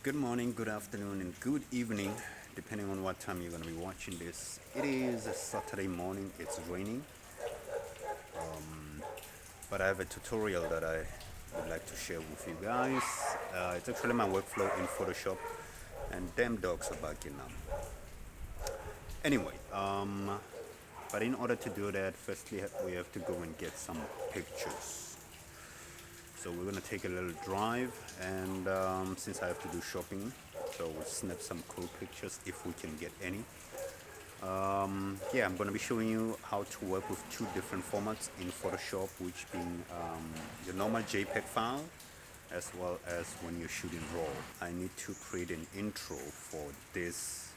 Good morning, good afternoon, and good evening, depending on what time you're going to be watching this. It is a Saturday morning, it's raining, but I have a tutorial that I would like to share with you guys. It's actually my workflow in Photoshop, and damn dogs are barking now. Anyway, but in order to do that, firstly, we have to go and get some pictures. So we're gonna take a little drive, and since I have to do shopping, so we'll snap some cool pictures if we can get any. Yeah, I'm gonna be showing you how to work with two different formats in Photoshop, which being your normal JPEG file, as well as when you're shooting RAW. I need to create an intro for this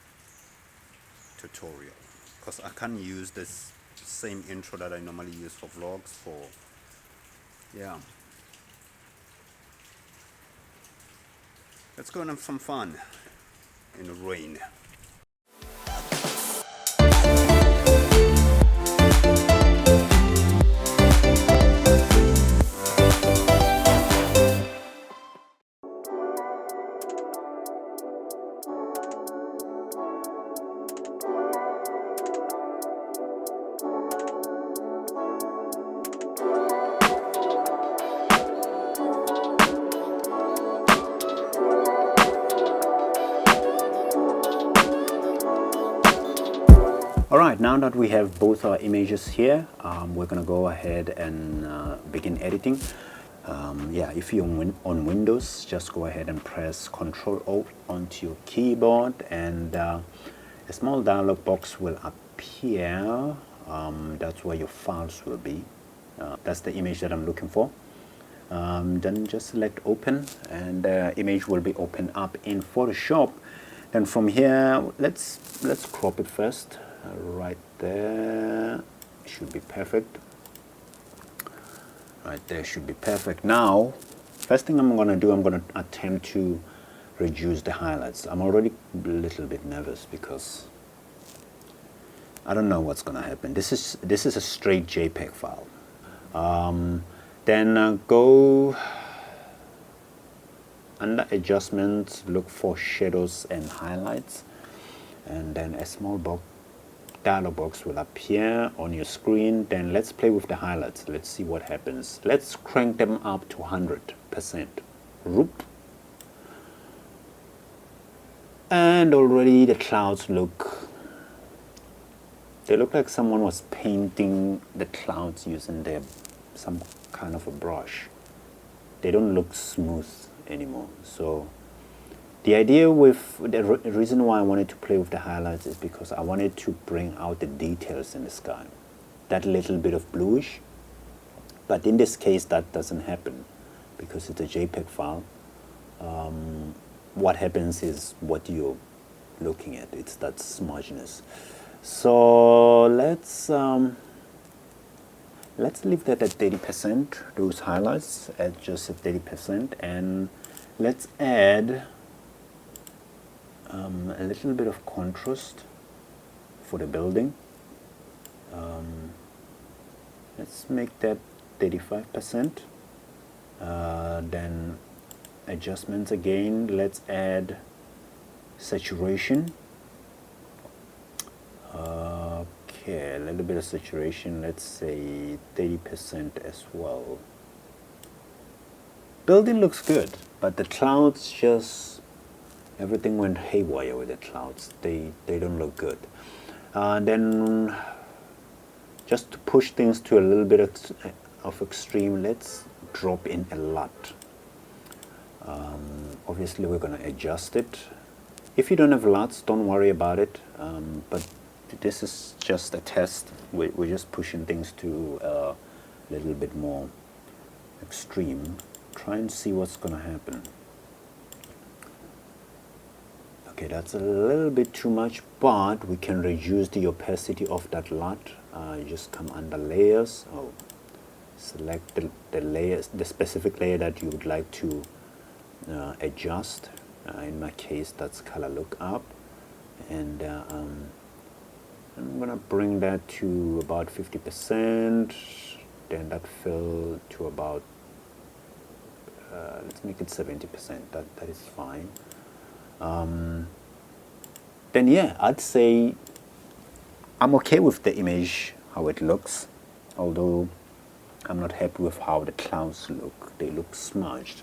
tutorial because I can't use this same intro that I normally use for vlogs for, yeah. Let's go and have some fun in the rain. Alright, now that we have both our images here, we're going to go ahead and begin editing. Yeah, if you're on Windows, just go ahead and press Ctrl O onto your keyboard, and a small dialog box will appear. That's where your files will be. That's the image that I'm looking for. Then just select Open, and the image will be opened up in Photoshop. Then from here, let's crop it first. Right there should be perfect. Right there should be perfect. Now, first thing I'm going to do, I'm going to attempt to reduce the highlights. I'm already a little bit nervous because I don't know what's going to happen. This is a straight JPEG file. Then go under Adjustments, look for Shadows and Highlights, and then a small dialog box will appear on your screen. Then let's play with the highlights. Let's see what happens. Let's crank them up to 100%. Roop. And already the clouds look like someone was painting the clouds using some kind of a brush. They don't look smooth anymore. So the idea with the reason why I wanted to play with the highlights is because I wanted to bring out the details in the sky, that little bit of bluish. But in this case, that doesn't happen because it's a JPEG file. What happens is what you're looking at. It's that smudginess. So let's leave that at 30%. Those highlights at just at 30%, and let's add a little bit of contrast for the building. Let's make that 35%. Then adjustments again. Let's add saturation. Okay, a little bit of saturation. Let's say 30% as well. Building looks good, but the clouds just everything went haywire with the clouds. They don't look good. Then just to push things to a little bit of extreme, let's drop in a lot. Obviously we're going to adjust it. If you don't have lots, don't worry about it. But this is just a test. We're just pushing things to a little bit more extreme. Try and see what's going to happen. Okay, that's a little bit too much, but we can reduce the opacity of that lot. Just come under layers. Select the layers, the specific layer that you would like to adjust. In my case, that's color lookup, and I'm gonna bring that to about 50%. Then that fill to about let's make it 70%. That is fine. then yeah, I'd say I'm okay with the image, how it looks, although I'm not happy with how the clouds look. They look smudged.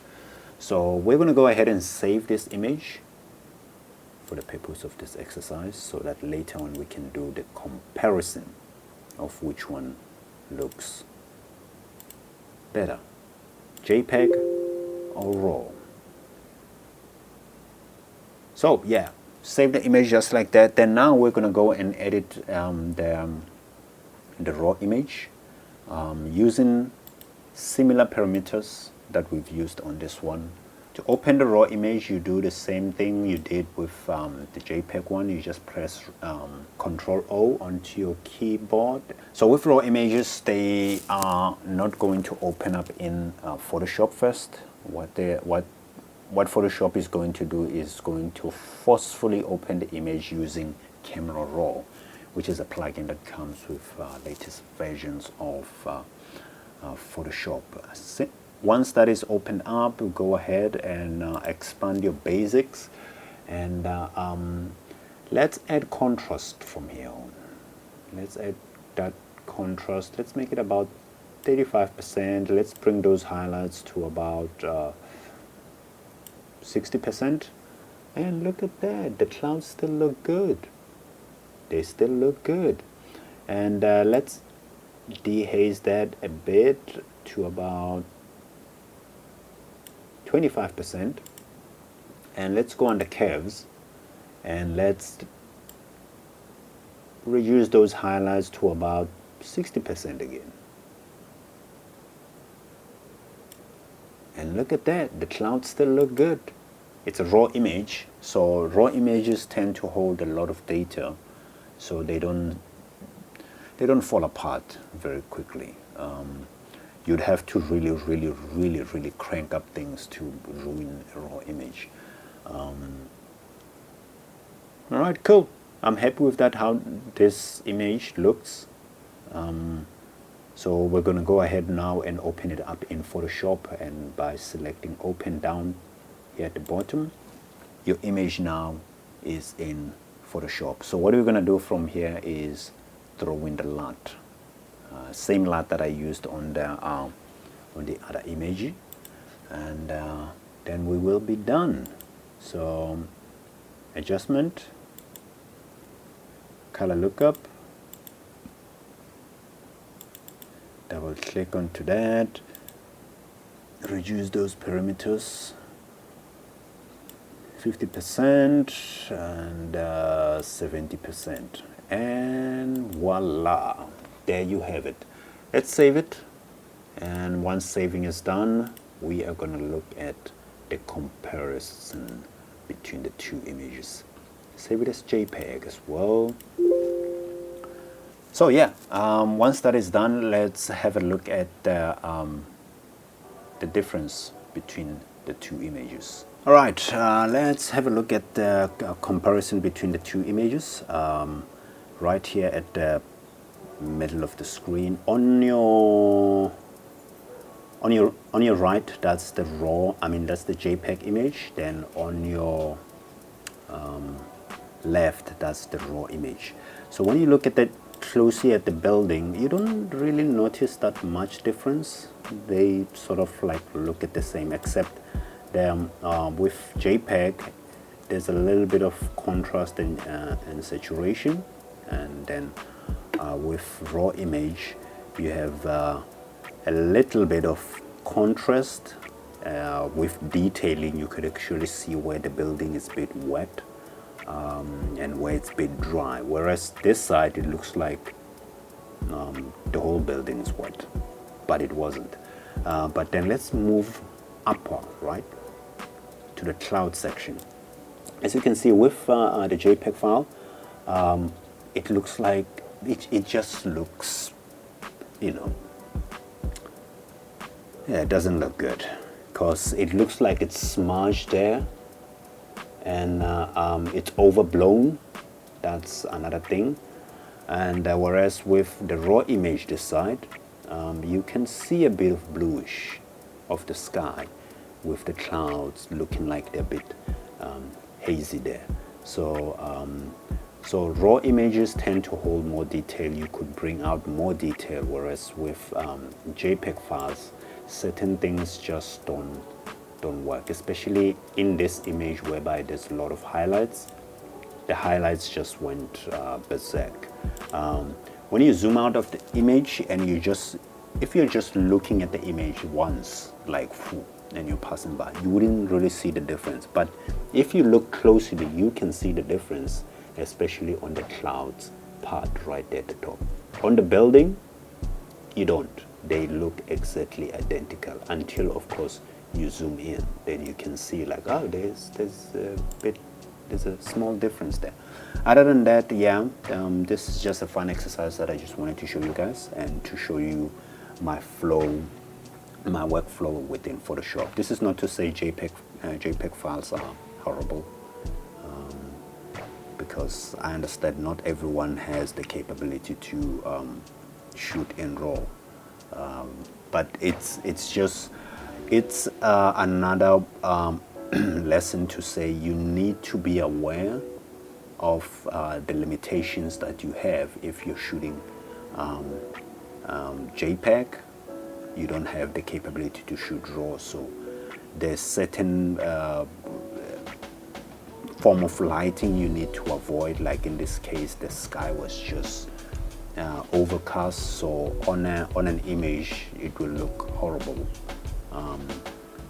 So we're going to go ahead and save this image for the purpose of this exercise so that later on we can do the comparison of which one looks better, JPEG or RAW. So yeah, save the image just like that. Then now we're going to go and edit the raw image using similar parameters that we've used on this one. To open the raw image, you do the same thing you did with the JPEG one. You just press Ctrl O onto your keyboard. So with raw images, they are not going to open up in Photoshop first. What Photoshop is going to do is going to forcefully open the image using Camera Raw, which is a plugin that comes with latest versions of Photoshop. Once that is opened up, go ahead and expand your basics, and let's add contrast from here on. Let's add that contrast. Let's make it about 35%. Let's bring those highlights to about 60%. And look at that, the clouds still look good. They still look good. And let's dehaze that a bit to about 25%. And let's go under curves and let's reduce those highlights to about 60% again. And look at that, the clouds still look good. It's a raw image, so raw images tend to hold a lot of data, so they don't fall apart very quickly. You'd have to really crank up things to ruin a raw image. All right, cool. I'm happy with that, how this image looks. So we're going to go ahead now and open it up in Photoshop, and by selecting open down here at the bottom, your image now is in Photoshop. So what we're going to do from here is throw in the LUT, same LUT that I used on the other image, and then we will be done. So adjustment, color lookup, double click onto that, reduce those parameters 50% and 70%, and voila, there you have it. Let's save it, and once saving is done, we are going to look at the comparison between the two images. Save it as JPEG as well. So yeah, once that is done, let's have a look at the difference between the two images. All right, let's have a look at the comparison between the two images. Right here at the middle of the screen, on your right, that's the raw. That's the JPEG image. Then on your left, that's the raw image. So when you look at that closely at the building, you don't really notice that much difference. They sort of like look at the same, except with JPEG, there's a little bit of contrast and saturation, and then with raw image, you have a little bit of contrast with detailing. You could actually see where the building is a bit wet and where it's a bit dry, whereas this side it looks like the whole building is wet, but it wasn't. But then let's move upper, right, to the cloud section. As you can see with the JPEG file, it looks like it just looks, yeah, it doesn't look good, because it looks like it's smudged there, and it's overblown. That's another thing. And whereas with the raw image this side, you can see a bit of bluish of the sky, with the clouds looking like they're a bit hazy there. So so raw images tend to hold more detail. You could bring out more detail, whereas with JPEG files, certain things just don't work, especially in this image whereby there's a lot of highlights. The highlights just went berserk. When you zoom out of the image and if you're just looking at the image once, like and you're passing by, you wouldn't really see the difference. But if you look closely, you can see the difference, especially on the clouds part right there at the top. On the building, you don't. They look exactly identical until, of course, you zoom in. Then you can see like, oh, there's a small difference there. Other than that, yeah, this is just a fun exercise that I just wanted to show you guys and to show you my workflow within Photoshop. This is not to say JPEG files are horrible, because I understand not everyone has the capability to shoot in RAW, but it's another lesson to say you need to be aware of the limitations that you have if you're shooting JPEG. You don't have the capability to shoot RAW, so there's certain form of lighting you need to avoid. Like in this case, the sky was just overcast, so on an image it will look horrible.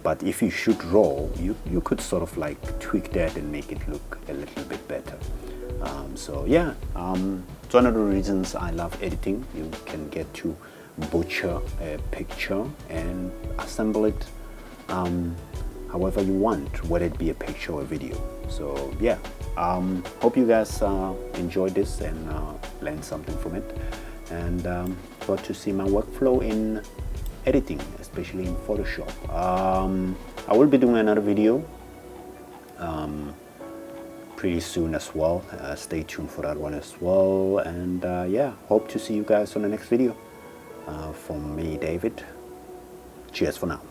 But if you shoot RAW, you could sort of like tweak that and make it look a little bit better. So yeah, it's one of the reasons I love editing. You can get to butcher a picture and assemble it however you want, whether it be a picture or a video. So yeah, hope you guys enjoyed this and learned something from it, and got to see my workflow in editing, especially in Photoshop. I will be doing another video pretty soon as well. Stay tuned for that one as well, and yeah, hope to see you guys on the next video. From me, David, cheers for now.